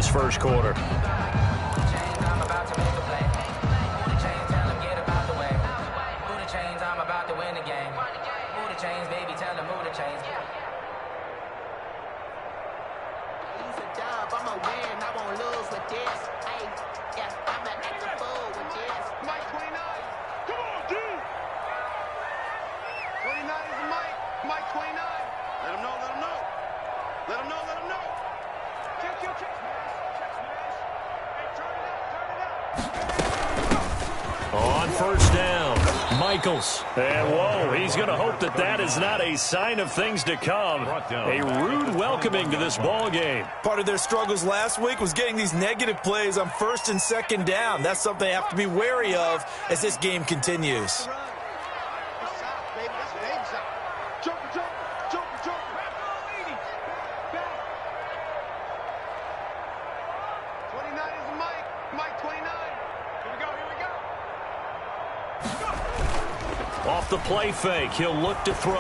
this first quarter. On first down, Michaels. And whoa, he's going to hope that that is not a sign of things to come. A rude welcoming to this ball game. Part of their struggles last week was getting these negative plays on first and second down. That's something they have to be wary of as this game continues. Off the play fake, he'll look to throw.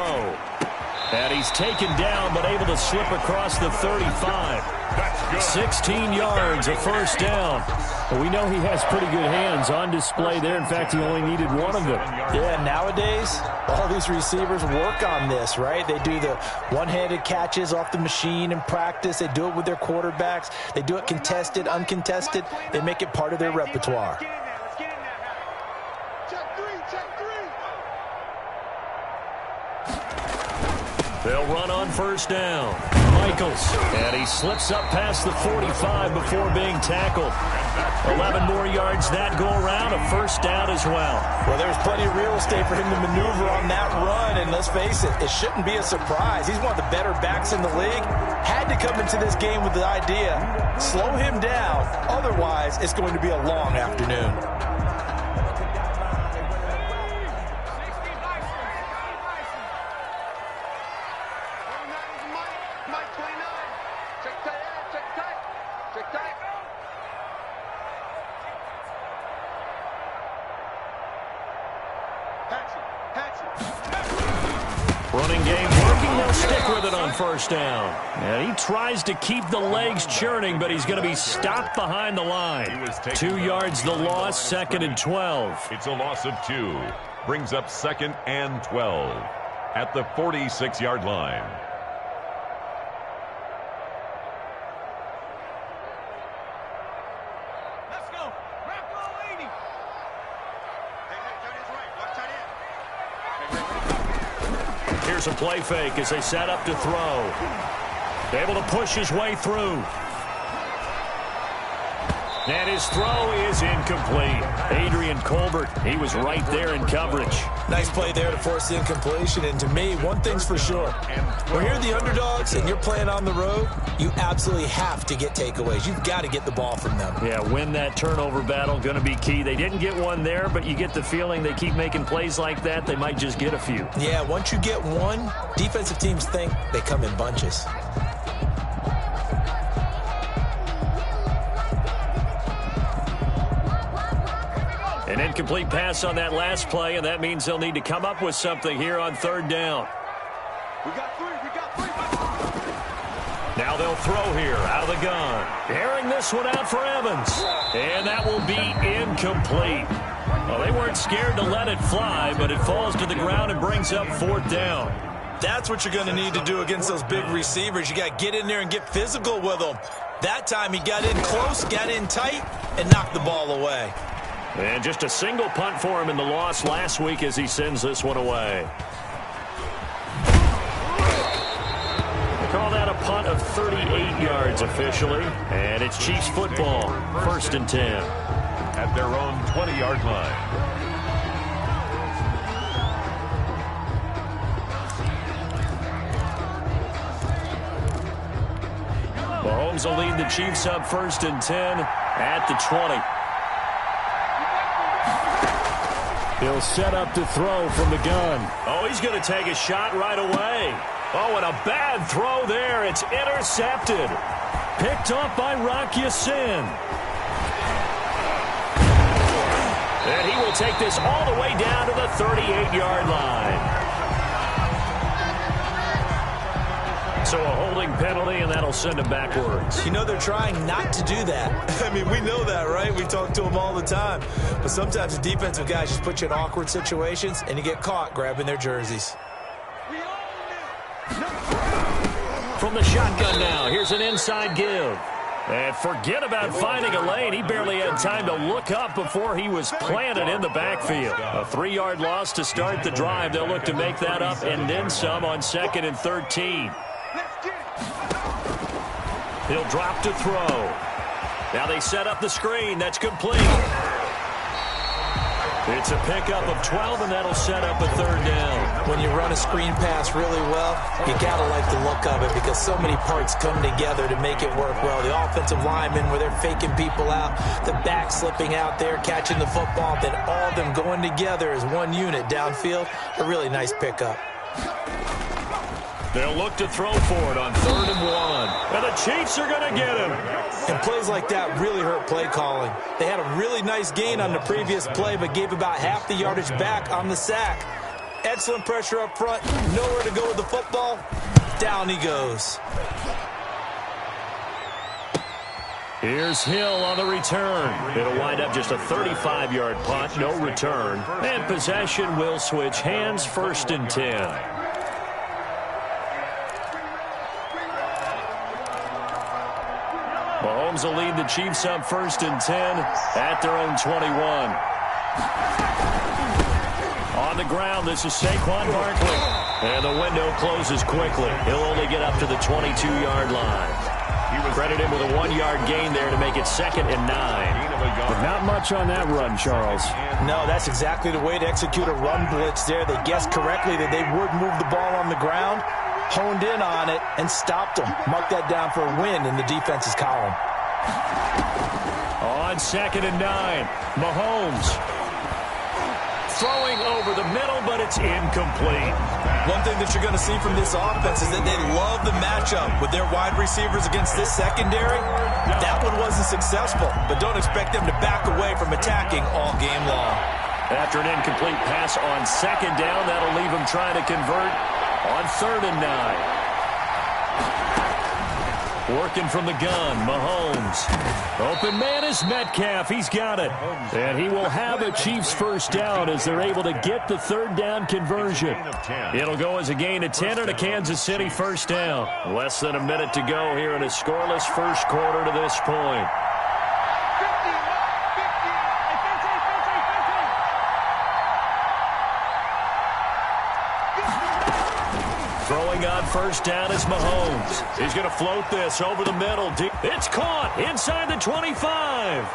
And he's taken down, but able to slip across the 35. 16 yards, a first down. Well, we know he has pretty good hands on display there. In fact, he only needed one of them. Yeah, nowadays, all these receivers work on this, right? They do the one-handed catches off the machine in practice. They do it with their quarterbacks. They do it contested, uncontested. They make it part of their repertoire. They'll run on first down. Michaels. And he slips up past the 45 before being tackled. 11 more yards that go around. A first down as well. Well, there's plenty of real estate for him to maneuver on that run. And let's face it, it shouldn't be a surprise. He's one of the better backs in the league. Had to come into this game with the idea, slow him down. Otherwise, it's going to be a long afternoon. Running game working. They'll stick with it on first down. And he tries to keep the legs churning, but he's going to be stopped behind the line. 2 yards the loss, second and 12. It's a loss of 2. Brings up second and 12 at the 46-yard line. Here's a play fake as they set up to throw. Able to push his way through. And his throw is incomplete. Adrian Colbert, he was right there in coverage. Nice play there to force the incompletion. And to me, one thing's for sure. When you're the underdogs and you're playing on the road, you absolutely have to get takeaways. You've got to get the ball from them. Yeah, win that turnover battle, going to be key. They didn't get one there, but you get the feeling they keep making plays like that, they might just get a few. Yeah, once you get one, defensive teams think they come in bunches. An incomplete pass on that last play, and that means they'll need to come up with something here on third down. We got three. Now they'll throw here out of the gun. Airing this one out for Evans. And that will be incomplete. Well, they weren't scared to let it fly, but it falls to the ground and brings up fourth down. That's what you're going to need to do against those big receivers. You got to get in there and get physical with them. That time he got in close, got in tight, and knocked the ball away. And just a single punt for him in the loss last week as he sends this one away. They call that a punt of 38 yards officially. And it's Chiefs football, first and 10. At their own 20-yard line. Mahomes will lead the Chiefs up first and 10 at the 20. He'll set up to throw from the gun. Oh, he's going to take a shot right away. Oh, and a bad throw there. It's intercepted. Picked off by Rock Ya-Sin. And he will take this all the way down to the 38-yard line. So a holding penalty, and that'll send him backwards. You know they're trying not to do that. I mean, we know that, right? We talk to them all the time. But sometimes the defensive guys just put you in awkward situations, and you get caught grabbing their jerseys. From the shotgun now, here's an inside give. And forget about finding a lane. He barely had time to look up before he was planted in the backfield. A 3-yard loss to start the drive. They'll look to make that up and then some on 2nd and 13. He'll drop to throw. Now they set up the screen. That's complete. It's a pickup of 12, and that'll set up a 3rd down. When you run a screen pass really well, you got to like the look of it because so many parts come together to make it work well. The offensive linemen, where they're faking people out, the back slipping out there, catching the football, then all of them going together as one unit downfield. A really nice pickup. They'll look to throw for it on 3rd and 1. And the Chiefs are going to get him. And plays like that really hurt play calling. They had a really nice gain on the previous play, but gave about half the yardage back on the sack. Excellent pressure up front. Nowhere to go with the football. Down he goes. Here's Hill on the return. It'll wind up just a 35-yard punt, no return. And possession will switch hands, 1st and 10. Mahomes will lead the Chiefs up 1st and 10 at their own 21. On the ground, this is Saquon Barkley. And the window closes quickly. He'll only get up to the 22-yard line. Credit him with a 1-yard gain there to make it 2nd and 9. But not much on that run, Charles. No, that's exactly the way to execute a run blitz there. They guessed correctly that they would move the ball on the ground, honed in on it, and stopped them. Mark that down for a win in the defense's column. On 2nd and 9, Mahomes throwing over the middle, but it's incomplete. One thing that you're going to see from this offense is that they love the matchup with their wide receivers against this secondary. That one wasn't successful, but don't expect them to back away from attacking all game long. After an incomplete pass on 2nd down, that'll leave them trying to convert on 3rd and 9. Working from the gun, Mahomes. Open man is Metcalf. He's got it. And he will have a Chiefs 1st down as they're able to get the 3rd down conversion. It'll go as a gain of 10 and a Kansas City 1st down. Less than a minute to go here in a scoreless 1st quarter to this point. Throwing on 1st down is Mahomes. He's going to float this over the middle. It's caught inside the 25.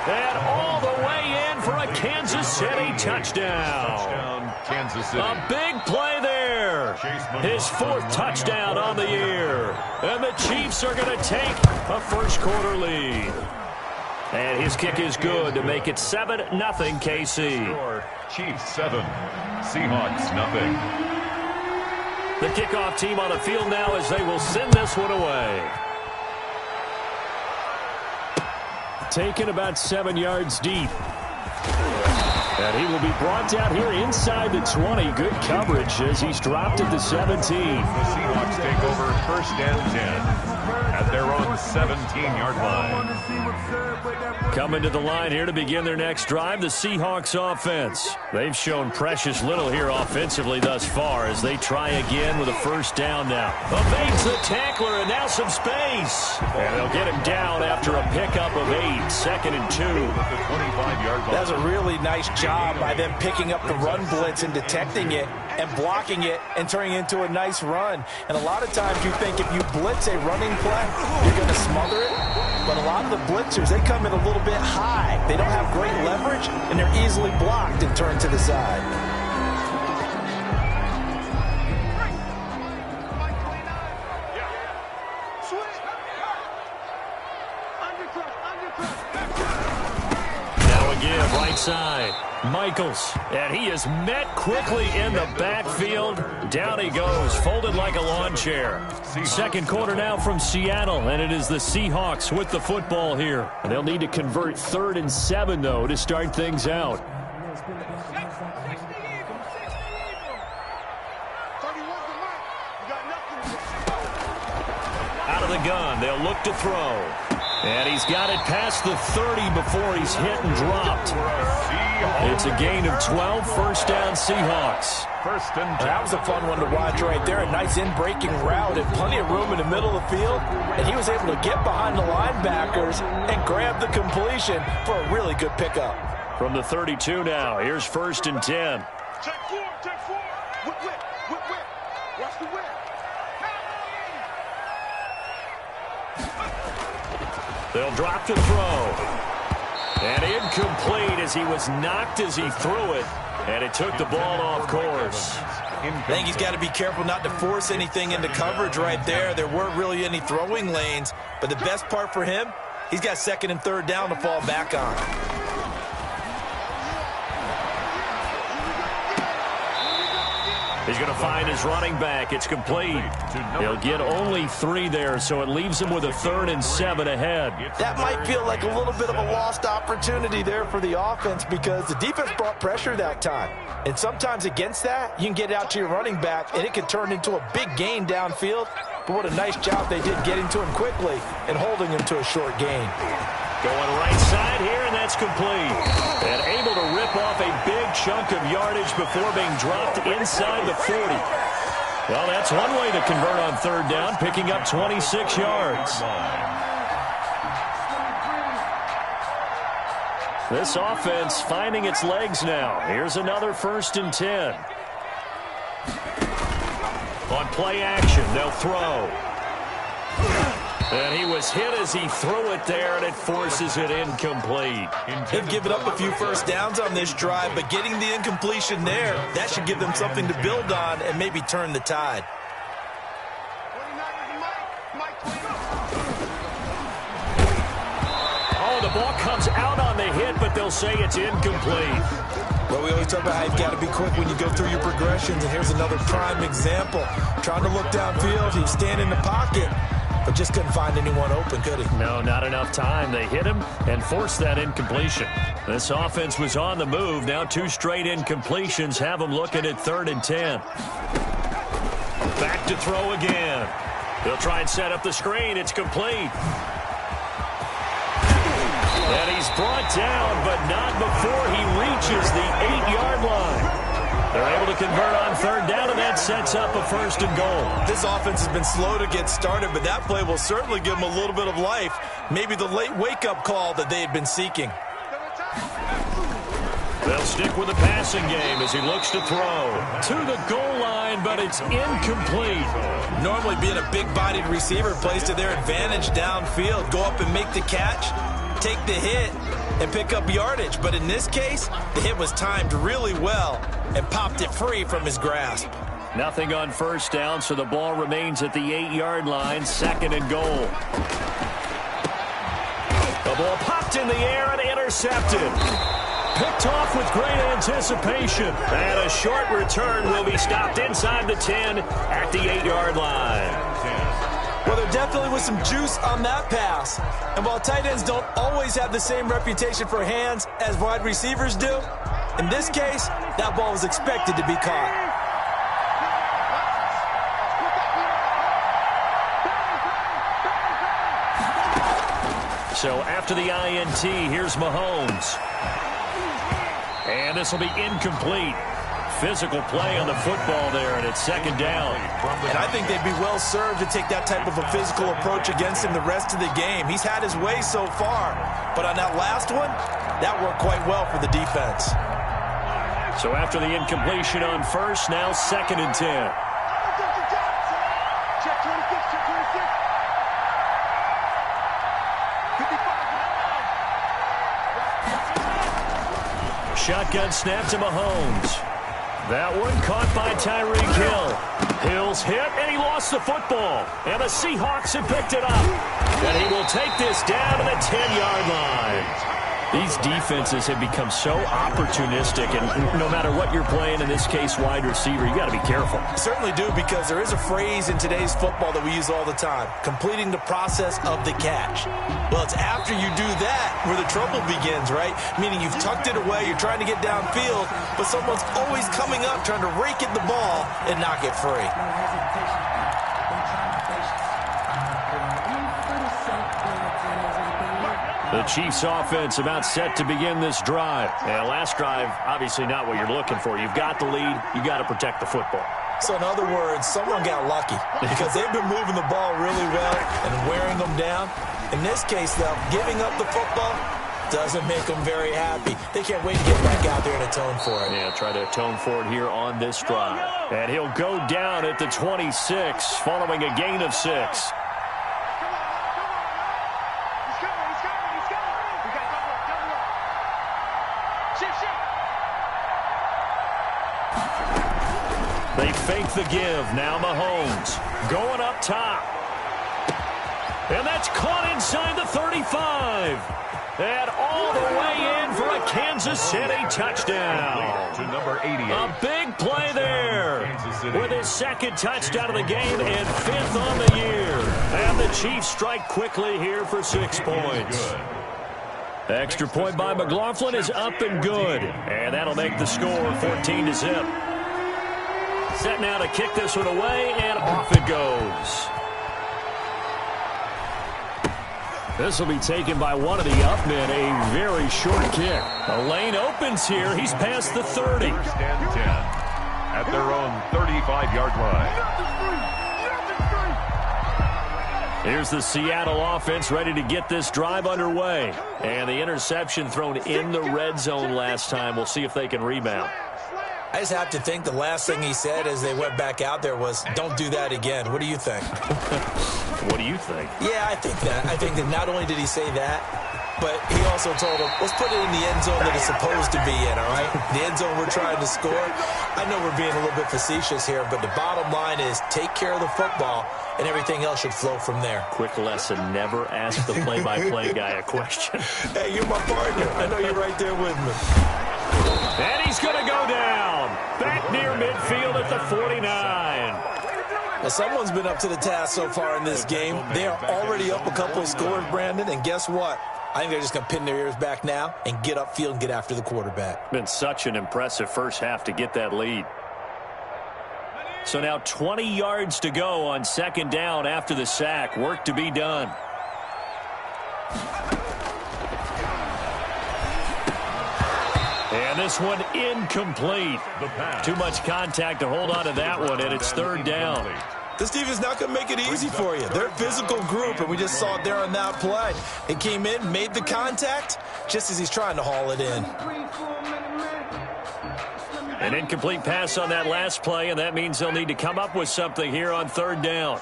And all the way in for a Kansas City touchdown. Kansas City. A big play there. His 4th touchdown on the year. And the Chiefs are going to take a 1st quarter lead. And his kick is good to make it 7-0 KC. Chiefs 7, Seahawks nothing. The kickoff team on the field now as they will send this one away. Taken about 7 yards deep. And he will be brought down here inside the 20. Good coverage as he's dropped at the 17. The Seahawks take over 1st and 10 at their own 17-yard line. Coming to the line here to begin their next drive, the Seahawks offense. They've shown precious little here offensively thus far as they try again with a 1st down now. Evades the tackler and now some space. And they'll get him down after a pickup of 8. 2nd and 2. That was a really nice job by them picking up the run blitz and detecting it and blocking it and turning it into a nice run. And a lot of times you think if you blitz a running play, you're going to smother it. But a lot of the blitzers, they come in a little bit high. They don't have great leverage, and they're easily blocked and turned to the side. Now again, right side. Michaels, and he is met quickly in the backfield. Down he goes, folded like a lawn chair. 2nd quarter now from Seattle, and it is the Seahawks with the football here. And they'll need to convert 3rd and 7, though, to start things out. of the gun. They'll look to throw. And he's got it past the 30 before he's hit and dropped. It's a gain of 12, first down Seahawks. First and 10. That was a fun one to watch right there. A nice in-breaking route and plenty of room in the middle of the field. And he was able to get behind the linebackers and grab the completion for a really good pickup. From the 32 now, here's first and 10. Check four, check four. Whip. Watch the whip. They'll drop to throw. And incomplete as he was knocked as he threw it. And it took the ball off course. I think he's got to be careful not to force anything into coverage right there. There weren't really any throwing lanes. But the best part for him, he's got second and third down to fall back on. He's going to find his running back. It's complete. He'll get only 3 there, so it leaves him with a 3rd and 7 ahead. That might feel like a little bit of a lost opportunity there for the offense because the defense brought pressure that time. And sometimes against that, you can get out to your running back, and it can turn into a big gain downfield. But what a nice job they did getting to him quickly and holding him to a short gain. Going right side here, and that's complete. And able to rip off a big chunk of yardage before being dropped inside the 40. Well, that's one way to convert on third down, picking up 26 yards. This offense finding its legs now. Here's another first and 10. On play action, they'll throw. And he was hit as he threw it there, and it forces it incomplete. They've given up a few first downs on this drive, but getting the incompletion there, that should give them something to build on and maybe turn the tide. Oh, the ball comes out on the hit, but they'll say it's incomplete. Well, we always talk about how you've got to be quick when you go through your progressions, and here's another prime example. Trying to look downfield, he was standing in the pocket, but just couldn't find anyone open, could he? No, not enough time. They hit him and forced that incompletion. This offense was on the move. Now 2 straight incompletions have them looking at 3rd and 10. Back to throw again. They'll try and set up the screen. It's complete. And he's brought down, but not before he reaches the 8-yard line. They're able to convert on third down, and that sets up a 1st and goal. This offense has been slow to get started, but that play will certainly give them a little bit of life. Maybe the late wake-up call that they had been seeking. They'll stick with the passing game as he looks to throw. To the goal line, but it's incomplete. Normally being a big-bodied receiver plays to their advantage downfield. Go up and make the catch, take the hit, and pick up yardage. But in this case, the hit was timed really well and popped it free from his grasp. Nothing on first down, so the ball remains at the 8-yard line, 2nd and goal. The ball popped in the air and intercepted. Picked off with great anticipation. And a short return will be stopped inside the 10 at the 8-yard line. Well, there definitely was some juice on that pass. And while tight ends don't always have the same reputation for hands as wide receivers do, in this case, that ball was expected to be caught. So after the INT, here's Mahomes. And this will be incomplete. Physical play on the football there, and it's 2nd down. And I think they'd be well served to take that type of a physical approach against him the rest of the game. He's had his way so far, but on that last one, that worked quite well for the defense. So after the incompletion on first, now 2nd and 10. Check 26, check 26. 55. Shotgun snap to Mahomes. That one caught by Tyreek Hill. Hill's hit, and he lost the football. And the Seahawks have picked it up. And he will take this down to the 10-yard line. These defenses have become so opportunistic, and no matter what you're playing, in this case, wide receiver, you got to be careful. Certainly do, because there is a phrase in today's football that we use all the time, completing the process of the catch. Well, it's after you do that where the trouble begins, right? Meaning you've tucked it away, you're trying to get downfield, but someone's always coming up trying to rake at the ball and knock it free. The Chiefs offense about set to begin this drive. Yeah, last drive, obviously not what you're looking for. You've got the lead. You've got to protect the football. So in other words, someone got lucky because they've been moving the ball really well and wearing them down. In this case, though, giving up the football doesn't make them very happy. They can't wait to get back out there and atone for it. Yeah, try to atone for it here on this drive. And he'll go down at the 26 following a gain of 6. They fake the give. Now Mahomes going up top. And that's caught inside the 35. And all the way in for a Kansas City touchdown. To number 88. A big play there with his second touchdown of the game and 5th on the year. And the Chiefs strike quickly here for 6 points. Extra point by McLaughlin is up and good. And that'll make the score 14-0. Set now to kick this one away, and off it goes. This will be taken by one of the up men, a very short kick. The lane opens here. He's past the 30. First and 10 at their own 35-yard line. Here's the Seattle offense ready to get this drive underway. And the interception thrown in the red zone last time. We'll see if they can rebound. I just have to think the last thing he said as they went back out there was, don't do that again. What do you think? What do you think? Yeah, I think that. I think that not only did he say that, but he also told him, let's put it in the end zone that it's supposed to be in, all right? The end zone we're trying to score. I know we're being a little bit facetious here, but the bottom line is take care of the football, and everything else should flow from there. Quick lesson, never ask the play-by-play guy a question. Hey, you're my partner. I know you're right there with me. And he's going to go down. Back near midfield at the 49. Now, someone's been up to the task so far in this game. They are already up a couple of scores, Brandon, and guess what? I think they're just going to pin their ears back now and get upfield and get after the quarterback. Been such an impressive first half to get that lead. So now 20 yards to go on second down after the sack. Work to be done. And this one incomplete. Too much contact to hold on to that one, and it's third down. This defense is not going to make it easy for you. They're a physical group, and we just saw it there on that play. It came in, made the contact, just as he's trying to haul it in. An incomplete pass on that last play, and that means they'll need to come up with something here on third down.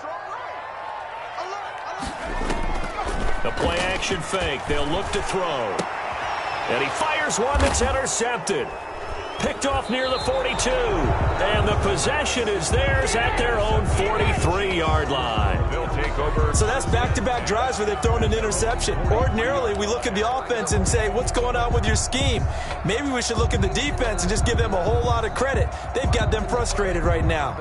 The play action fake. They'll look to throw. And he fires one that's intercepted. Picked off near the 42. And the possession is theirs at their own 43-yard line. They'll take over. So that's back-to-back drives where they've thrown an interception. Ordinarily, we look at the offense and say, what's going on with your scheme? Maybe we should look at the defense and just give them a whole lot of credit. They've got them frustrated right now.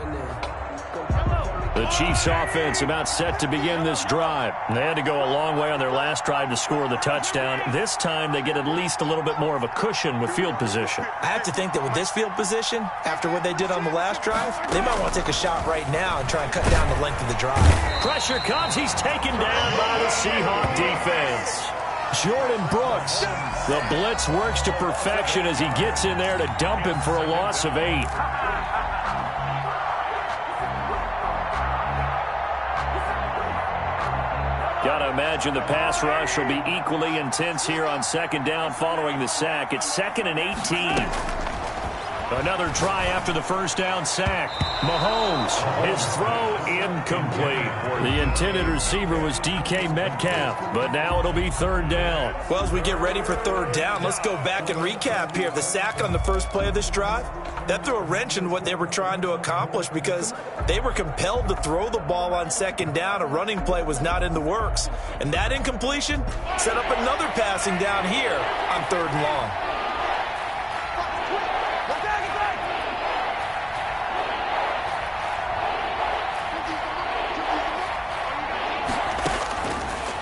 The Chiefs offense about set to begin this drive. They had to go a long way on their last drive to score the touchdown. This time they get at least a little bit more of a cushion with field position. I have to think that with this field position, after what they did on the last drive, they might want to take a shot right now and try and cut down the length of the drive. Pressure comes. He's taken down by the Seahawk defense. Jordan Brooks. The blitz works to perfection as he gets in there to dump him for a loss of 8. Got to imagine the pass rush will be equally intense here on second down following the sack. It's 2nd and 18. Another try after the first down sack. Mahomes, his throw incomplete. The intended receiver was DK Metcalf, but now it'll be third down. Well, as we get ready for third down, let's go back and recap here. The sack on the first play of this drive, that threw a wrench in what they were trying to accomplish because they were compelled to throw the ball on second down. A running play was not in the works. And that incompletion set up another passing down here on third and long.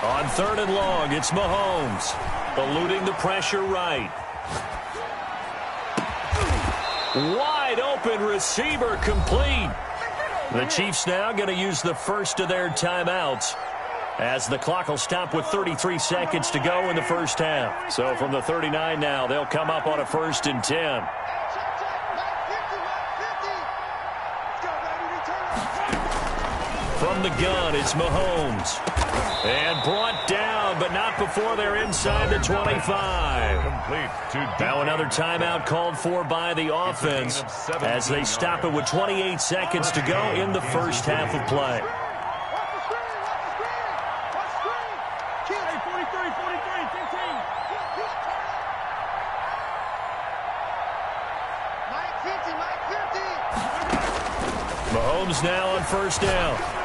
On third and long, it's Mahomes, eluding the pressure right. Wide open receiver complete. The Chiefs now going to use the first of their timeouts. as the clock will stop with 33 seconds to go in the first half. So from the 39 now, they'll come up on a 1st and 10. From the gun, it's Mahomes. And brought down, but not before they're inside the 25. Now another timeout called for by the offense as they stop it with 28 seconds to go in the first half of play. Mahomes now on 1st down.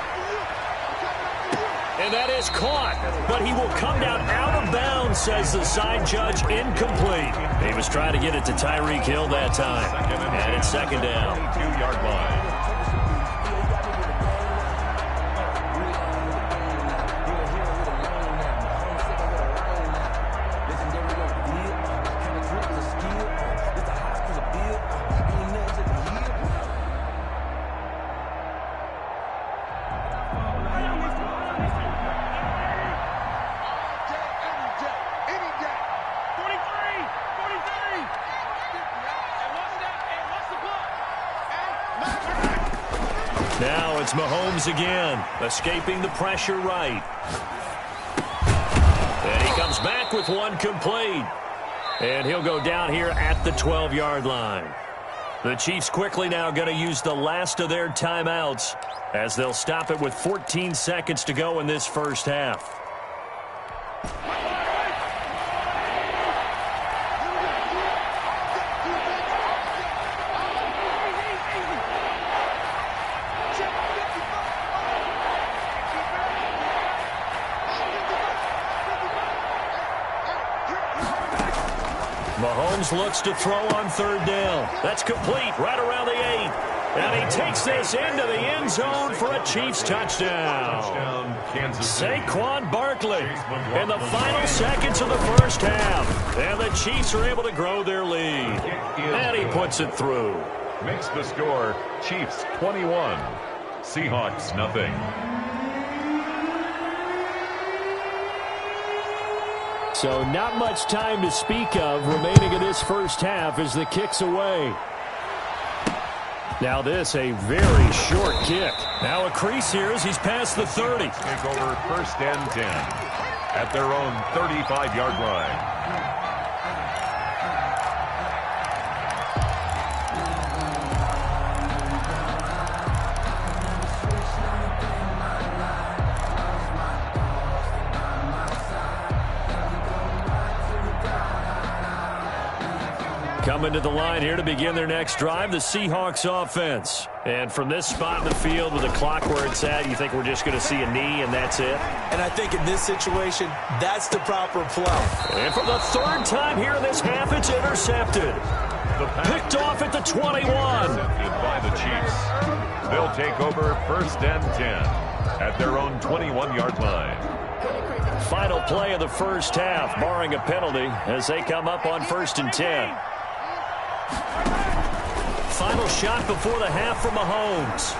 And that is caught, but he will come down out of bounds, says the side judge, incomplete. He was trying to get it to Tyreek Hill that time. And it's 2nd down. 2-yard line. Now it's Mahomes again, escaping the pressure right. And he comes back with one complete. And he'll go down here at the 12-yard line. The Chiefs quickly now going to use the last of their timeouts as they'll stop it with 14 seconds to go in this first half. Mahomes looks to throw on 3rd down. That's complete right around the 8. And he takes this into the end zone for a Chiefs touchdown. Saquon Barkley in the final seconds of the first half. And the Chiefs are able to grow their lead. And he puts it through. Makes the score Chiefs 21, Seahawks nothing. So not much time to speak of remaining in this first half as the kick's away. Now this, a very short kick. Now a crease here as he's past the 30. Take over 1st and 10 at their own 35-yard line. Coming to the line here to begin their next drive, the Seahawks offense. And from this spot in the field with the clock where it's at, you think we're just going to see a knee and that's it? And I think in this situation, that's the proper play. And for the 3rd time here in this half, it's intercepted. Picked off at the 21. Intercepted by the Chiefs. They'll take over 1st and 10 at their own 21-yard line. Final play of the first half, barring a penalty, as they come up on 1st and 10. Final shot before the half from Mahomes.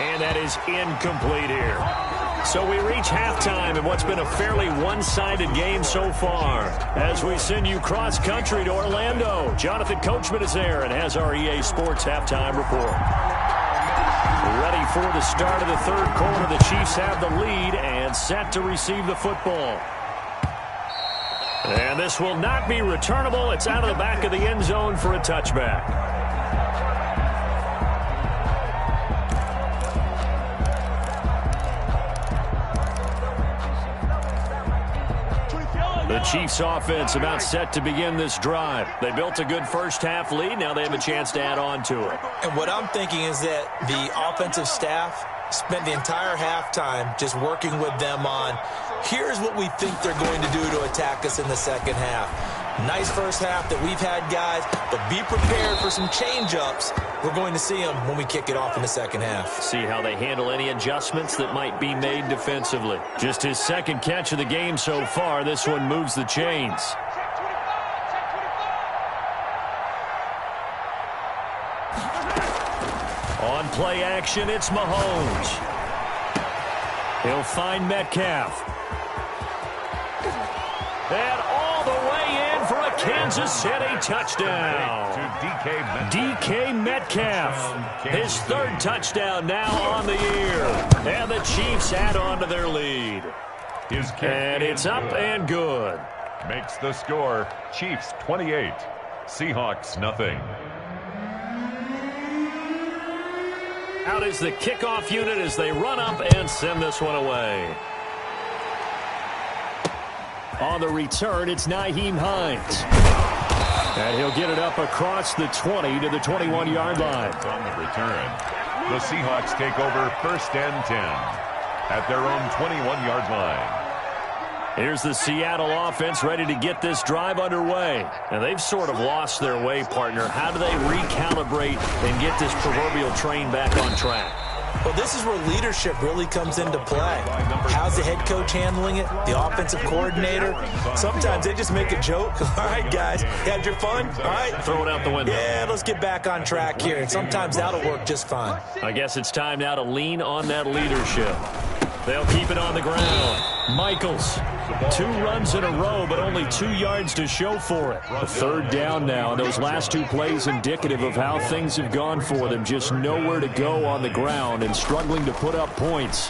And that is incomplete here. So we reach halftime in what's been a fairly one-sided game so far. As we send you cross-country to Orlando, Jonathan Coachman is there and has our EA Sports halftime report. Ready for the start of the 3rd quarter. The Chiefs have the lead and set to receive the football. And this will not be returnable. It's out of the back of the end zone for a touchback. The Chiefs offense about set to begin this drive. They built a good first half lead. Now they have a chance to add on to it. And what I'm thinking is that the offensive staff spent the entire halftime just working with them on, here's what we think they're going to do to attack us in the second half. Nice first half that we've had, guys, but be prepared for some change-ups. We're going to see them when we kick it off in the second half. See how they handle any adjustments that might be made defensively. Just his 2nd catch of the game so far. This one moves the chains. On play action, it's Mahomes. He'll find Metcalf. And all the way in for a Kansas City touchdown. DK Metcalf. His third touchdown now on the year. And the Chiefs add on to their lead. And it's up and good. Makes the score Chiefs 28, Seahawks nothing. Out is the kickoff unit as they run up and send this one away. On the return, it's Nyheim Hines. And he'll get it up across the 20 to the 21-yard line. On the return, the Seahawks take over 1st and 10 at their own 21-yard line. Here's the Seattle offense ready to get this drive underway. And they've sort of lost their way, partner. How do they recalibrate and get this proverbial train back on track? Well, this is where leadership really comes into play. How's the head coach handling it? The offensive coordinator? Sometimes they just make a joke. All right, guys, you had your fun? All right. Throw it out the window. Yeah, let's get back on track here. And sometimes that'll work just fine. I guess it's time now to lean on that leadership. They'll keep it on the ground. Michaels, 2 runs in a row, but only 2 yards to show for it. A third down now, and those last 2 plays indicative of how things have gone for them. Just nowhere to go on the ground and struggling to put up points.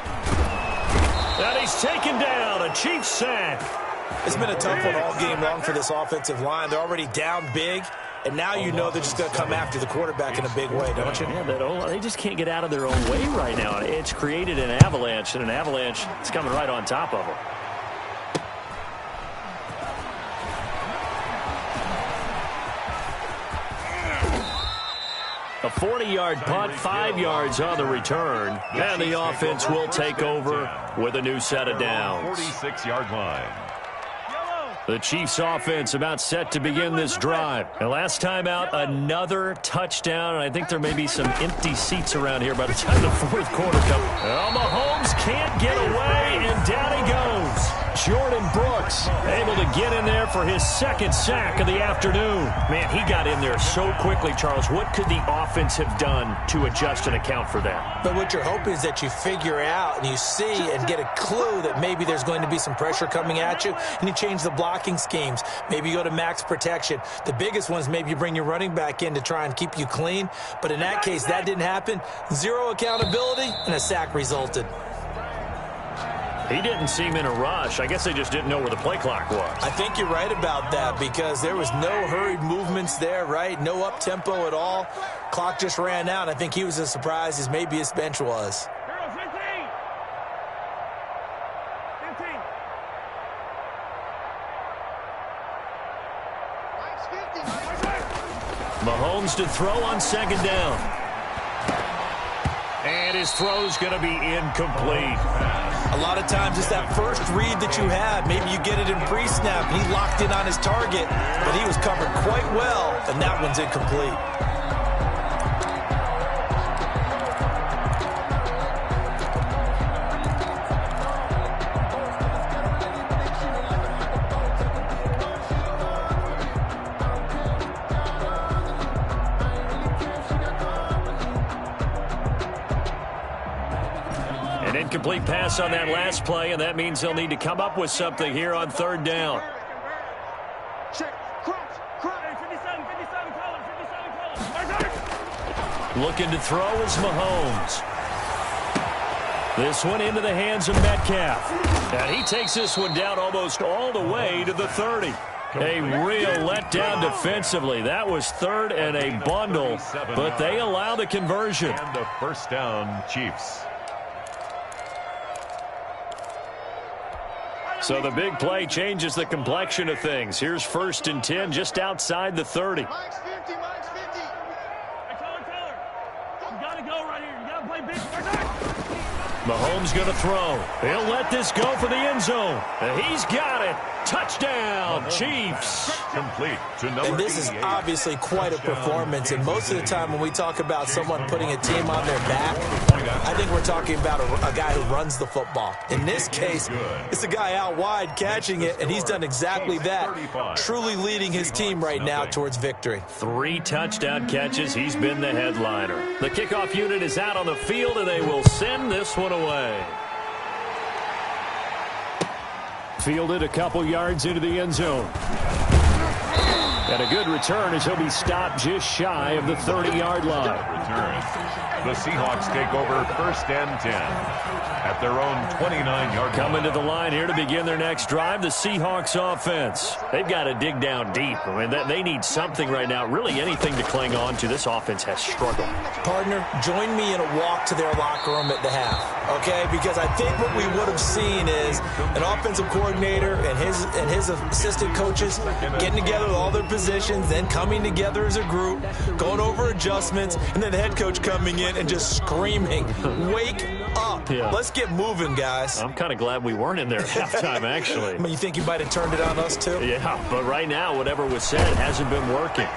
And he's taken down. A Chiefs sack. It's been a tough one all game long for this offensive line. They're already down big. And now you know they're just going to come after the quarterback in a big way, don't you? Yeah, they just can't get out of their own way right now. It's created an avalanche, and an avalanche is coming right on top of them. A 40-yard punt, 5 yards on the return. And the offense will take over with a new set of downs. 46-yard line. The Chiefs offense about set to begin this drive. And last time out, another touchdown. And I think there may be some empty seats around here by the time the 4th quarter comes. Well, Mahomes can't get away, and down he goes. Jordan Brooks able to get in there for his 2nd sack of the afternoon. Man, he got in there so quickly, Charles. What could the offense have done to adjust and account for that? But what you're hoping is that you figure out and you see and get a clue that maybe there's going to be some pressure coming at you, and you change the blocking schemes. Maybe you go to max protection. The biggest one is maybe you bring your running back in to try and keep you clean. But in that case, that didn't happen. 0 accountability, and a sack resulted. He didn't seem in a rush. I guess they just didn't know where the play clock was. I think you're right about that because there was no hurried movements there, right? No up-tempo at all. Clock just ran out. I think he was as surprised as maybe his bench was. Mahomes to throw on 2nd down. And his throw's going to be incomplete. A lot of times it's that first read that you have. Maybe you get it in pre-snap. He locked in on his target, but he was covered quite well, and that one's incomplete. Incomplete pass on that last play, and that means they'll need to come up with something here on 3rd down. Looking to throw is Mahomes. This one into the hands of Metcalf. And he takes this one down almost all the way to the 30. A real letdown defensively. That was 3rd and a bundle, but they allow the conversion. And the 1st down, Chiefs. So the big play changes the complexion of things. Here's 1st and 10 just outside the 30. Mike's 50, Mike's 50. Hey, Taylor. You got to go right here. You got to play big. Mahomes going to throw. He'll let this go for the end zone. And he's got it. Touchdown, Chiefs. Complete to number And this is obviously quite a performance. And most of the time when we talk about someone putting a team on their back, I think we're talking about a guy who runs the football. In this case, it's a guy out wide catching it, and he's done exactly that, truly leading his team right now towards victory. 3 touchdown catches. He's been the headliner. The kickoff unit is out on the field, and they will send this one away. Fielded a couple yards into the end zone. And a good return as he'll be stopped just shy of the 30-yard line. Return. The Seahawks take over 1st and 10 at their own 29-yard line. Coming to the line here to begin their next drive, the Seahawks offense. They've got to dig down deep. I mean, they need something right now, really anything to cling on to. This offense has struggled. Partner, join me in a walk to their locker room at the half, okay? Because I think what we would have seen is an offensive coordinator and his assistant coaches getting together with all their positions, then coming together as a group, going over adjustments, and then the head coach coming in and just screaming, wake up. Yeah. Let's get moving, guys. I'm kind of glad we weren't in there at halftime, actually. I mean, you think you might have turned it on us, too? Yeah, but right now, whatever was said hasn't been working.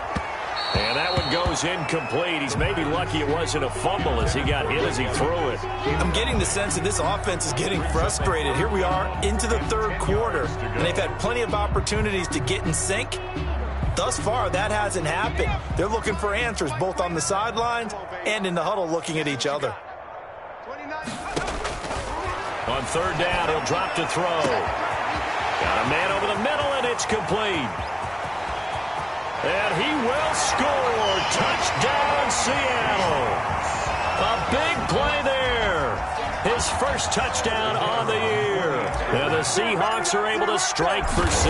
And that one goes incomplete. He's maybe lucky it wasn't a fumble as he got hit as he threw it. I'm getting the sense that this offense is getting frustrated. Here we are into the third quarter, and they've had plenty of opportunities to get in sync. Thus far, that hasn't happened. They're looking for answers both on the sidelines and in the huddle looking at each other. On 3rd down, he'll drop to throw. Got a man over the middle, and it's complete. And he will score. Touchdown, Seattle. A big play there. His first touchdown on the year. And the Seahawks are able to strike for 6.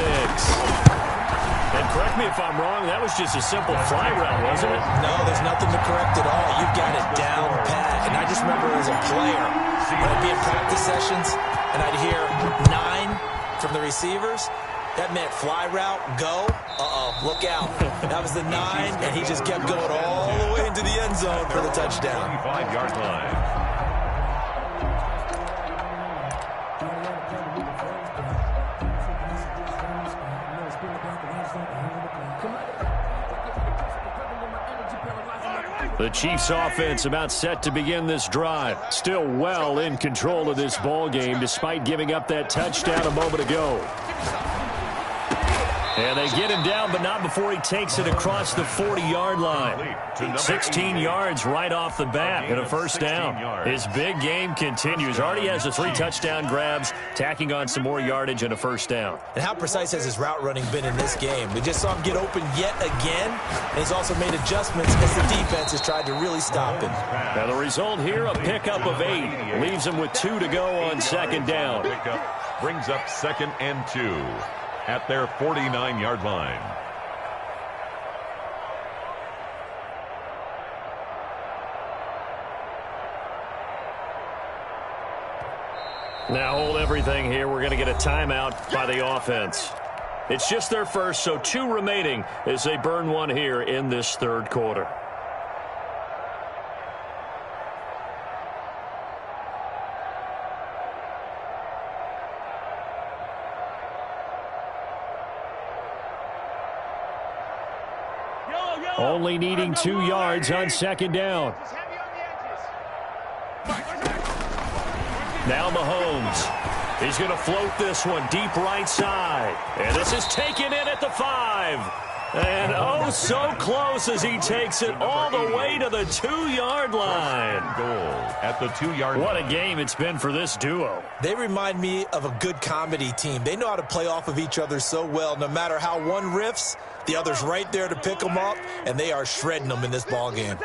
And correct me if I'm wrong, that was just a simple fly route, wasn't it? No, there's nothing to correct at all. You've got it down pat. And I just remember as a player, when I'd be in practice sessions, and I'd hear 9 from the receivers, that meant fly route, go. Look out. That was the 9, and he just kept going all the way into the end zone for the touchdown. 25-yard line. The Chiefs offense about set to begin this drive. Still well in control of this ball game despite giving up that touchdown a moment ago. And they get him down, but not before he takes it across the 40-yard line. 16 yards right off the bat and a first down. His big game continues. Already has the 3 touchdown grabs, tacking on some more yardage and a first down. And how precise has his route running been in this game? We just saw him get open yet again, and he's also made adjustments as the defense has tried to really stop him. Now the result here, a pickup of 8. Leaves him with 2 to go on 2nd down. Pickup brings up 2nd and 2 at their 49-yard line. Now hold everything here. We're going to get a timeout by the offense. It's just their first, so 2 remaining as they burn one here in this 3rd quarter. Only needing 2 yards on 2nd down. Now Mahomes. He's going to float this one deep right side. And this is taken in at the 5. And oh, so close as he takes it all the way to the 2-yard line. Goal at the 2-yard line. What a game it's been for this duo. They remind me of a good comedy team. They know how to play off of each other so well. No matter how one riffs, the other's right there to pick them up, and they are shredding them in this ball game.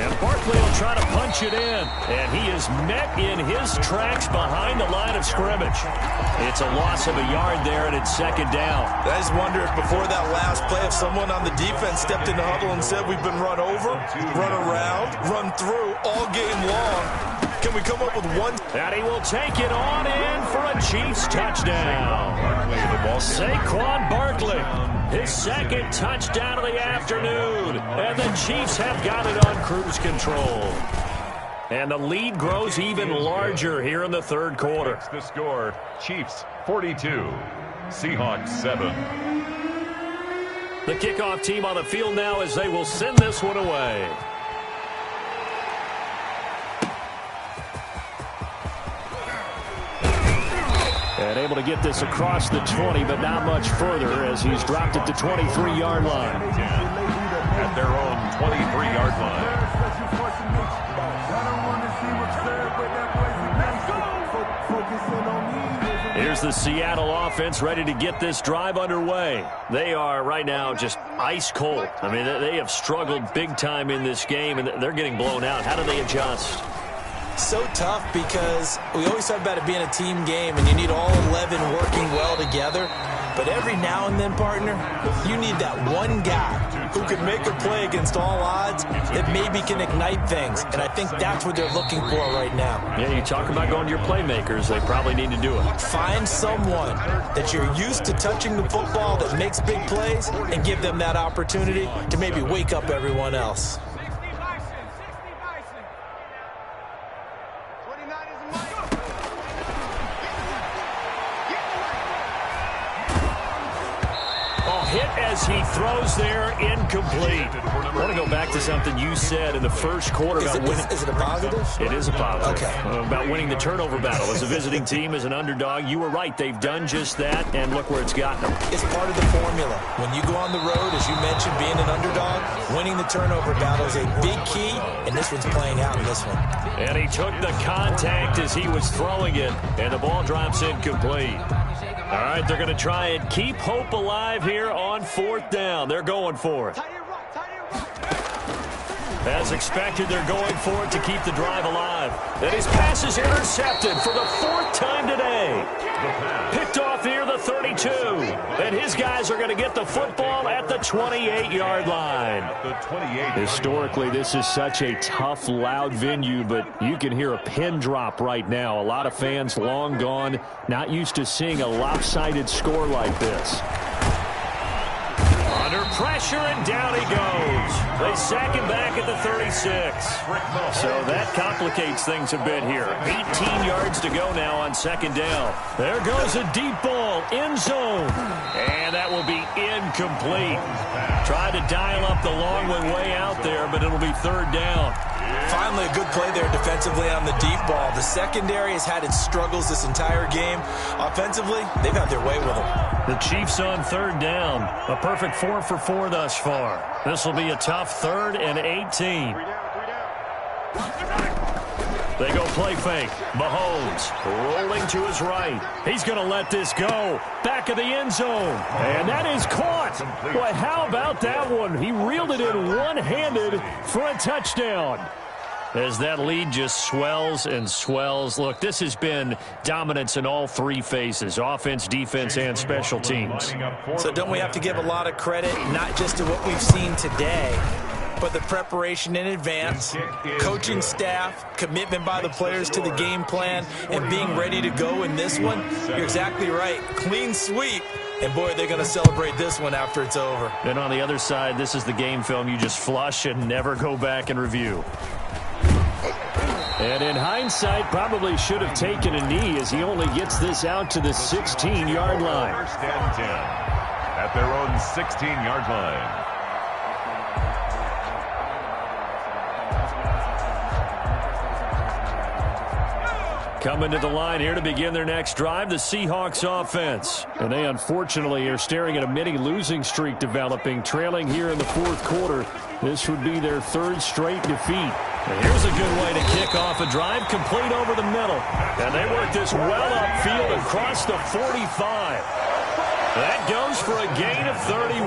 And Barkley will try to punch it in. And he is met in his tracks behind the line of scrimmage. It's a loss of a yard there, and it's 2nd down. I just wonder if before that last play, if someone on the defense stepped in the huddle and said, we've been run over, run around, run through all game long. Can we come up with one? And he will take it on in for a Chiefs touchdown. Saquon Barkley, his 2nd touchdown of the afternoon. And the Chiefs have got it on cruise control. And the lead grows even larger here in the 3rd quarter. The score, Chiefs 42, Seahawks 7. The kickoff team on the field now as they will send this one away. And able to get this across the 20, but not much further as he's dropped it to 23-yard line. At their own 23-yard line. Here's the Seattle offense ready to get this drive underway. They are right now just ice cold. I mean, they have struggled big time in this game, and they're getting blown out. How do they adjust? So tough because we always talk about it being a team game, and you need all 11 working well together. But every now and then, partner, you need that one guy who can make a play against all odds that maybe can ignite things. And I think that's what they're looking for right now. Yeah, you talk about going to your playmakers. They probably need to do it. Find someone that you're used to touching the football that makes big plays and give them that opportunity to maybe wake up everyone else. Hit as he throws there, incomplete. I want to go back to something you said in the first quarter about winning. Is it a positive? It is a positive. Okay. About winning the turnover battle as a visiting team, as an underdog. You were right. They've done just that, and look where it's gotten them. It's part of the formula. When you go on the road, as you mentioned, being an underdog, winning the turnover battle is a big key, and this one's playing out in this one. And he took the contact as he was throwing it, and the ball drops incomplete. All right, they're going to try and keep hope alive here on fourth down. They're going for it. As expected, they're going for it to keep the drive alive. And his pass is intercepted for the fourth time today. Picked off near the 32. And his guys are going to get the football at the 28-yard line. Historically, this is such a tough, loud venue, but you can hear a pin drop right now. A lot of fans long gone, not used to seeing a lopsided score like this. Under pressure, and down he goes. They sack him back at the 36. So that complicates things a bit here. 18 yards to go now on second down. There goes a deep ball, end zone. And that will be incomplete. Tried to dial up the long one way out there, but it'll be third down. Finally, a good play there defensively on the deep ball. The secondary has had its struggles this entire game. Offensively, they've had their way with them. The Chiefs on third down. A perfect 4 for 4 thus far. This will be a tough 3rd and 18. They go play fake. Mahomes rolling to his right. He's going to let this go. Back of the end zone. And that is caught. Boy, how about that one? He reeled it in one-handed for a touchdown. As that lead just swells and swells. Look, this has been dominance in all three phases, offense, defense, and special teams. So don't we have to give a lot of credit, not just to what we've seen today, but the preparation in advance, coaching staff, commitment by the players to the game plan, and being ready to go in this one? You're exactly right. Clean sweep. And, boy, they're going to celebrate this one after it's over. And on the other side, this is the game film you just flush and never go back and review. And in hindsight, probably should have taken a knee as he only gets this out to the 16-yard line. First and 10 at their own 16-yard line. Coming to the line here to begin their next drive, the Seahawks offense. And they unfortunately are staring at a mini losing streak developing, trailing here in the fourth quarter. This would be their 3rd straight defeat. And here's a good way to kick off a drive, complete over the middle. And they work this well upfield and cross the 45. That goes for a gain of 31.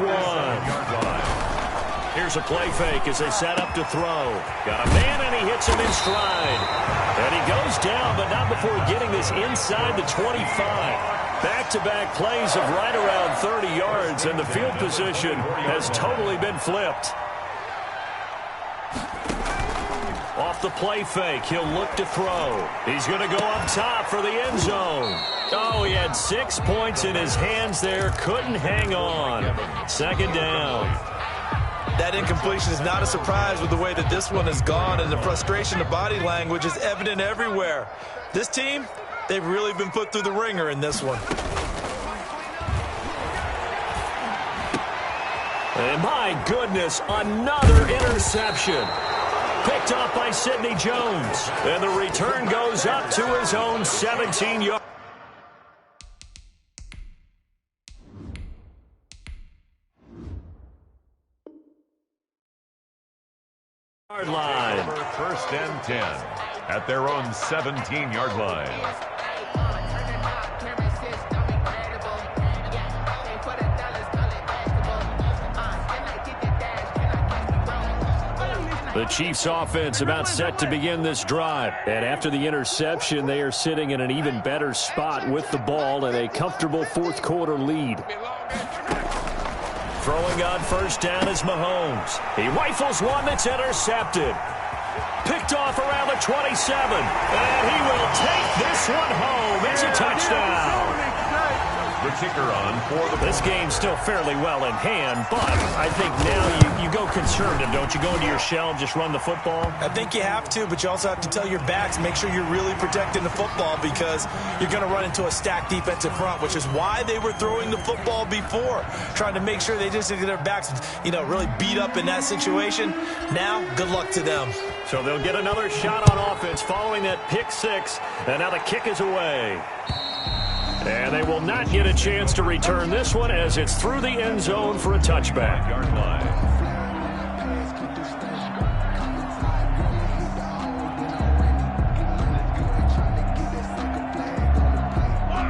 Here's a play fake as they set up to throw. Got a man, and he hits him in stride. And he goes down, but not before getting this inside the 25. Back-to-back plays of right around 30 yards, and the field position has totally been flipped. Off the play fake, he'll look to throw. He's going to go up top for the end zone. Oh, he had 6 points in his hands there. Couldn't hang on. Second down. That incompletion is not a surprise with the way that this one has gone, and the frustration of body language is evident everywhere. This team, they've really been put through the ringer in this one. And my goodness, another interception. Picked up by Sidney Jones. And the return goes up to his own 17-yard. Line. First and 10 at their own 17-yard line. The Chiefs offense about set to begin this drive. And after the interception, they are sitting in an even better spot with the ball and a comfortable fourth quarter lead. Throwing on first down is Mahomes. He rifles one that's intercepted. Picked off around the 27. And he will take this one home. It's a touchdown. The kicker on for the... This game's still fairly well in hand, but I think now you go conservative, don't you? Go into your shell and just run the football? I think you have to, but you also have to tell your backs, make sure you're really protecting the football because you're going to run into a stacked defensive front, which is why they were throwing the football before, trying to make sure they just get their backs, really beat up in that situation. Now, good luck to them. So they'll get another shot on offense following that pick six, and now the kick is away. And they will not get a chance to return this one as it's through the end zone for a touchback. Yard line.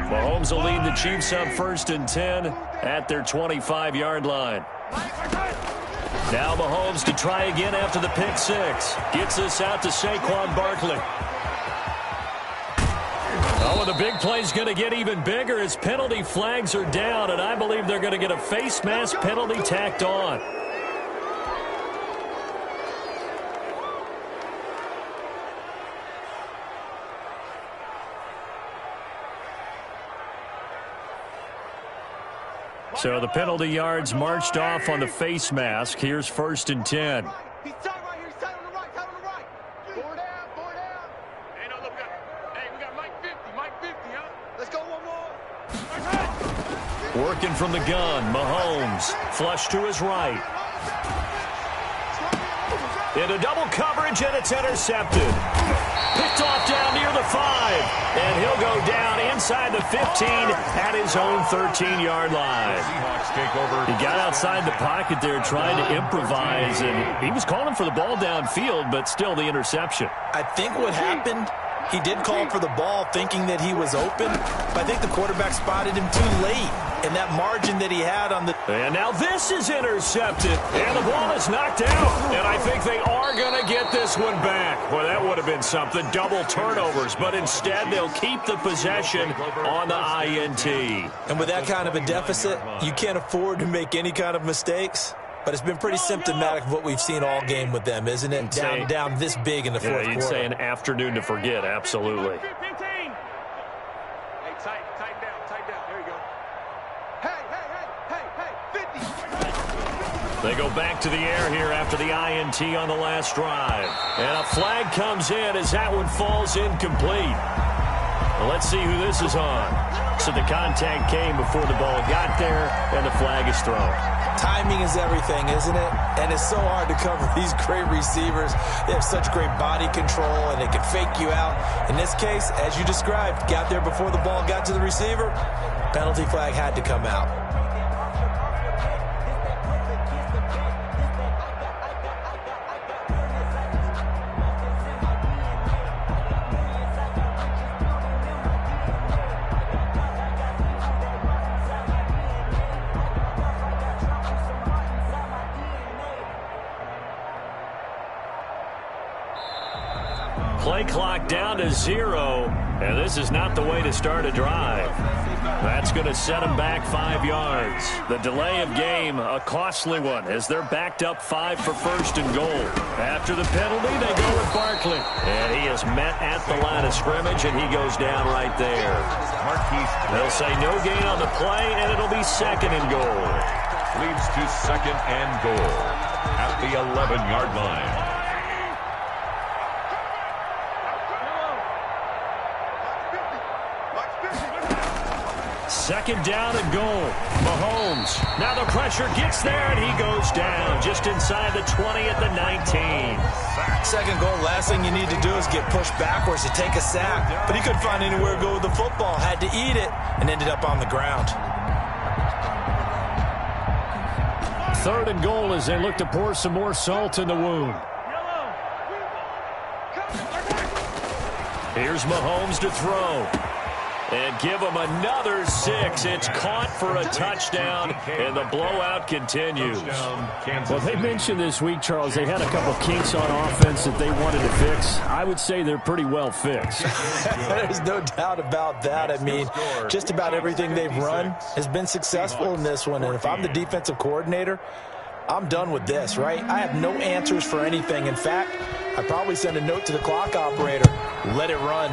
Mahomes will lead the Chiefs up 1st and 10 at their 25-yard line. Now Mahomes to try again after the pick six. Gets this out to Saquon Barkley. Oh, and the big play's going to get even bigger as penalty flags are down, and I believe they're going to get a face mask penalty tacked on. So the penalty yards marched off on the face mask. Here's 1st and 10. He's tight right here. He's tight on the right. Tight on the right. 4 down. 4 down. Hey, no, look, we got Mike 50. Mike 50, huh? Let's go one more. Working from the gun, Mahomes. Flush to his right. Into double coverage, and it's intercepted. Picked off down near the 5. And he'll go down inside the 15 at his own 13-yard line. Seahawks take over. He got outside the pocket there trying to improvise, and he was calling for the ball downfield, but still the interception. I think what happened, he did call for the ball thinking that he was open, but I think the quarterback spotted him too late. And that margin that he had on the... And now this is intercepted, and the ball is knocked out. And I think they are going to get this one back. Well, that would have been something, double turnovers. But instead, they'll keep the possession on the INT. And with that kind of a deficit, you can't afford to make any kind of mistakes. But it's been pretty symptomatic of what we've seen all game with them, isn't it? Down this big in the fourth quarter. You'd say an afternoon to forget, absolutely. 15. Hey, tighten down. There you go. Hey, 50. They go back to the air here after the INT on the last drive. And a flag comes in as that one falls incomplete. Well, let's see who this is on. So the contact came before the ball got there, and the flag is thrown. Timing is everything, isn't it? And it's so hard to cover these great receivers. They have such great body control, and they can fake you out. In this case, as you described, got there before the ball got to the receiver. Penalty flag had to come out. Play clock down to 0, and this is not the way to start a drive. That's going to set them back 5 yards. The delay of game, a costly one, as they're backed up 5 for 1st and goal. After the penalty, they go with Barkley. And he is met at the line of scrimmage, and he goes down right there. They'll say no gain on the play, and it'll be 2nd and goal. Leads to 2nd and goal at the 11-yard line. 2nd down and goal. Mahomes. Now the pressure gets there, and he goes down just inside the 20 at the 19. 2nd goal, last thing you need to do is get pushed backwards to take a sack. But he couldn't find anywhere to go with the football. Had to eat it and ended up on the ground. 3rd and goal as they look to pour some more salt in the wound. Here's Mahomes to throw. And give them another 6. It's caught for a touchdown, and the blowout continues. Well, they mentioned this week, Charles, they had a couple kinks on offense that they wanted to fix. I would say they're pretty well fixed. There's no doubt about that. I mean, just about everything they've run has been successful in this one. And if I'm the defensive coordinator, I'm done with this, right? I have no answers for anything. In fact, I'd probably send a note to the clock operator. Let it run.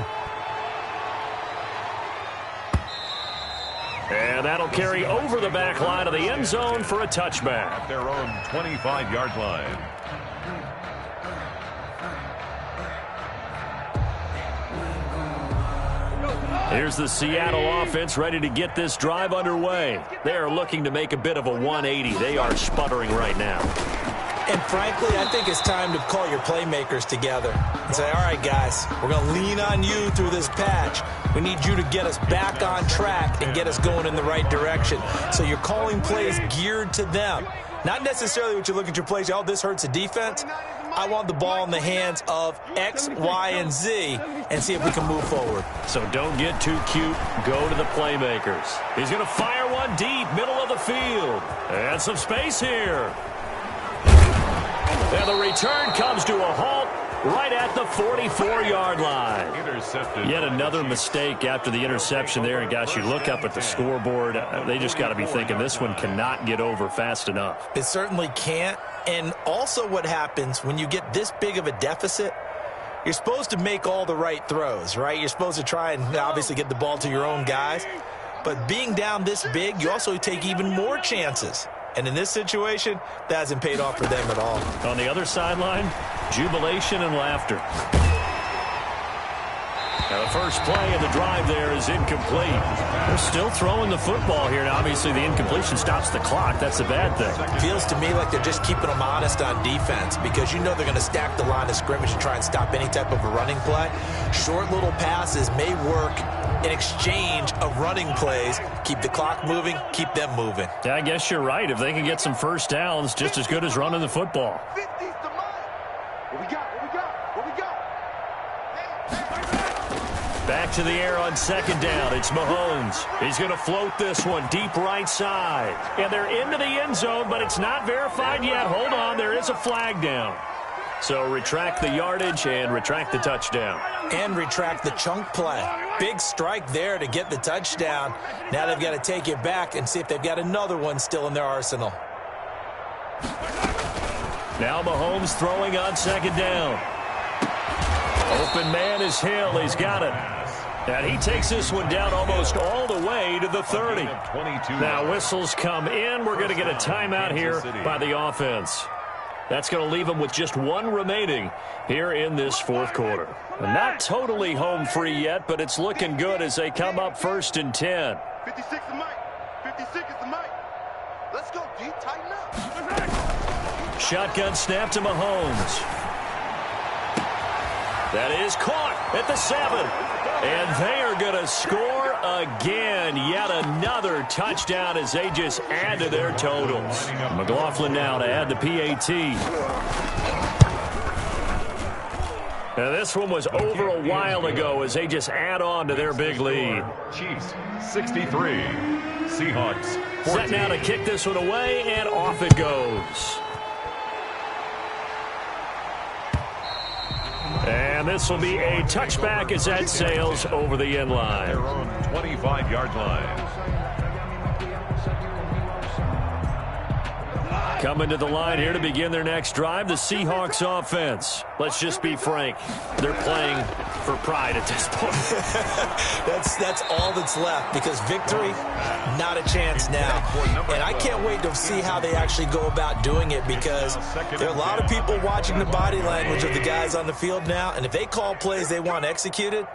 And that'll carry over the back line of the end zone for a touchback. At their own 25-yard line. Here's the Seattle offense ready to get this drive underway. They are looking to make a bit of a 180. They are sputtering right now. And frankly, I think it's time to call your playmakers together and say, all right, guys, we're going to lean on you through this patch. We need you to get us back on track and get us going in the right direction. So you're calling plays geared to them. Not necessarily what you look at your plays, oh, this hurts the defense. I want the ball in the hands of X, Y, and Z and see if we can move forward. So don't get too cute. Go to the playmakers. He's going to fire one deep, middle of the field. And some space here. And the return comes to a halt right at the 44-yard line. Intercepted. Yet another mistake after the interception there. And, gosh, you look up at the scoreboard. They just got to be thinking this one cannot get over fast enough. It certainly can't. And also what happens when you get this big of a deficit, you're supposed to make all the right throws, right? You're supposed to try and obviously get the ball to your own guys. But being down this big, you also take even more chances. And in this situation, that hasn't paid off for them at all. On the other sideline, jubilation and laughter. Now the first play in the drive there is incomplete. They're still throwing the football here. Now, obviously, the incompletion stops the clock. That's a bad thing. Feels to me like they're just keeping them honest on defense because you know they're going to stack the line of scrimmage and try and stop any type of a running play. Short little passes may work in exchange of running plays. Keep the clock moving, keep them moving. Yeah, I guess you're right. If they can get some first downs, just as good as running the football. 50's the money. What we got? What we got? What we got? Back to the air on second down. It's Mahomes. He's going to float this one deep right side. And they're into the end zone, but it's not verified yet. Hold on, there is a flag down. So retract the yardage and retract the touchdown. And retract the chunk play. Big strike there to get the touchdown. Now they've got to take it back and see if they've got another one still in their arsenal. Now Mahomes throwing on second down. Open man is Hill. He's got it. And he takes this one down almost all the way to the 30. Now whistles come in. We're going to get a timeout here by the offense. That's going to leave them with just one remaining here in this fourth quarter. Not totally home free yet, but it's looking good as they come up 1st and 10. 56 is Mike. 56 is the Mike. Let's go, D. Tighten up. Shotgun snap to Mahomes. That is caught at the 7. And they are going to score again. Yet another touchdown as they just add to their totals. McLaughlin now to add the PAT. Now this one was over a while ago as they just add on to their big lead. Chiefs 63. Seahawks 14. Set now to kick this one away, and off it goes. And this will be a touchback as that sails over the end line. Their own 25-yard line. Coming to the line here to begin their next drive, the Seahawks offense. Let's just be frank. They're playing for pride at this point. That's all that's left because victory, not a chance now. And I can't wait to see how they actually go about doing it because there are a lot of people watching the body language of the guys on the field now. And if they call plays they want executed,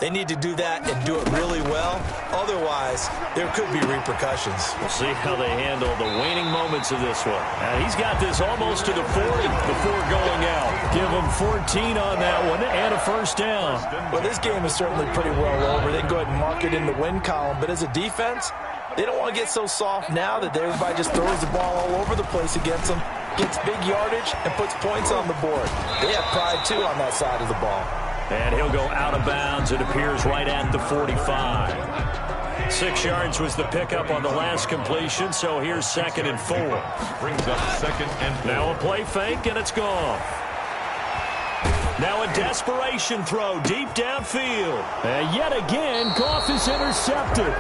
they need to do that and do it really well. Otherwise, there could be repercussions. We'll see how they handle the waning moments of this one. And he's got this almost to the 40 before going out. Give him 14 on that one and a first down. Well, this game is certainly pretty well over. They can go ahead and mark it in the win column. But as a defense, they don't want to get so soft now that everybody just throws the ball all over the place against them, gets big yardage, and puts points on the board. They have pride, too, on that side of the ball. And he'll go out of bounds. It appears right at the 45. 6 yards was the pickup on the last completion, so here's 2nd and 4. Brings up 2nd and 4. Now a play fake, and it's gone. Now a desperation throw deep downfield. And yet again, Goff is intercepted.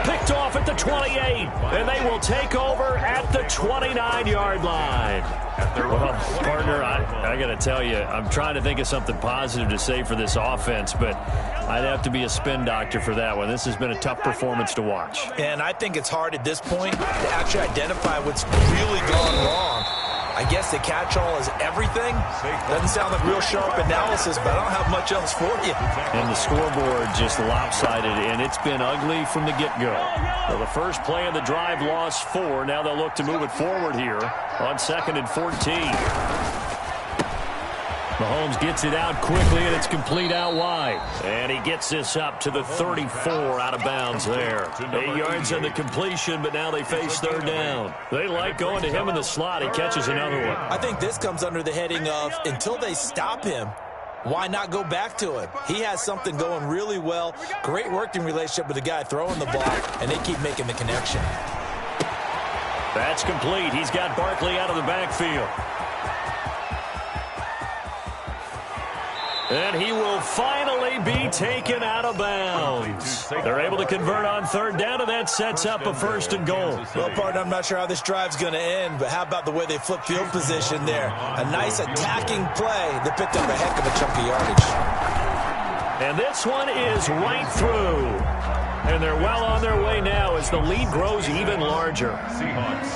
Picked off at the 28. And they will take over at the 29-yard line. Well, partner, I got to tell you, I'm trying to think of something positive to say for this offense, but I'd have to be a spin doctor for that one. This has been a tough performance to watch. And I think it's hard at this point to actually identify what's really gone wrong. I guess the catch-all is everything. Doesn't sound like real sharp analysis, but I don't have much else for you. And the scoreboard just lopsided, and it's been ugly from the get-go. Well, the first play of the drive lost 4. Now they'll look to move it forward here on 2nd and 14. Mahomes gets it out quickly, and it's complete out wide. And he gets this up to the 34 out of bounds there. 8 yards on the completion, but now they face 3rd down. They like going to him in the slot. He catches another one. I think this comes under the heading of until they stop him, why not go back to him? He has something going really well. Great working relationship with the guy throwing the ball, and they keep making the connection. That's complete. He's got Barkley out of the backfield. And he will finally be taken out of bounds. They're able to convert on 3rd down, and that sets up a 1st and goal. Well, partner, I'm not sure how this drive's going to end, but how about the way they flip field position there? A nice attacking play that picked up a heck of a chunk of yardage. And this one is right through. And they're well on their way now as the lead grows even larger.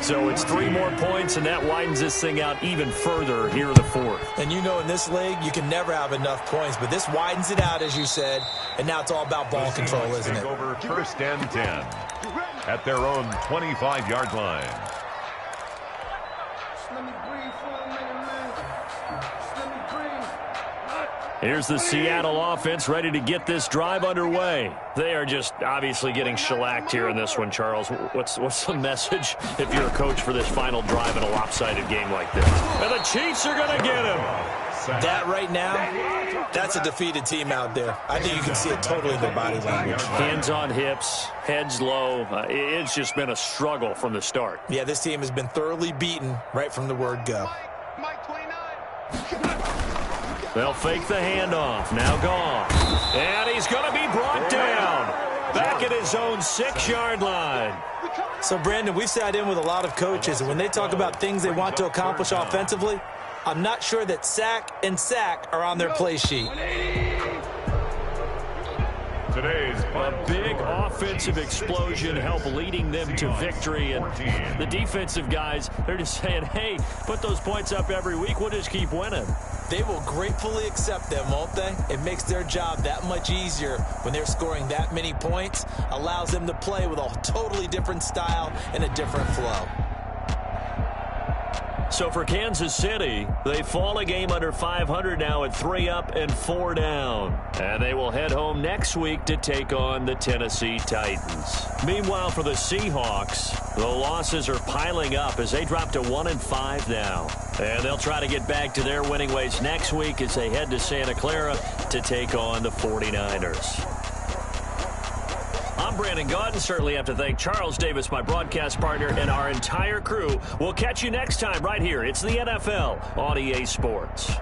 So it's 3 more points, and that widens this thing out even further here in the 4th. And you know in this league, you can never have enough points, but this widens it out, as you said, and now it's all about ball control, isn't it? Over 1st and 10 at their own 25-yard line. Here's the Seattle offense ready to get this drive underway. They are just obviously getting shellacked here in this one, Charles. What's the message if you're a coach for this final drive in a lopsided game like this? And the Chiefs are going to get him. That right now, that's a defeated team out there. I think you can see it totally in their body language. Hands on hips, heads low. It's just been a struggle from the start. Yeah, this team has been thoroughly beaten right from the word go. Mike 29. They'll fake the handoff. Now gone. And he's going to be brought down. Back at his own 6-yard line. So, Brandon, we've sat in with a lot of coaches, and when they talk about things they want to accomplish offensively, I'm not sure that sack and sack are on their play sheet. Today's a big offensive explosion help leading them to victory. And the defensive guys, they're just saying, hey, put those points up every week. We'll just keep winning. They will gratefully accept them, won't they? It makes their job that much easier when they're scoring that many points. Allows them to play with a totally different style and a different flow. So for Kansas City, they fall a game under 500 now at 3 up and 4 down. And they will head home next week to take on the Tennessee Titans. Meanwhile, for the Seahawks, the losses are piling up as they drop to 1-5 now. And they'll try to get back to their winning ways next week as they head to Santa Clara to take on the 49ers. I'm Brandon Gaudin. Certainly have to thank Charles Davis, my broadcast partner, and our entire crew. We'll catch you next time right here. It's the NFL on EA Sports.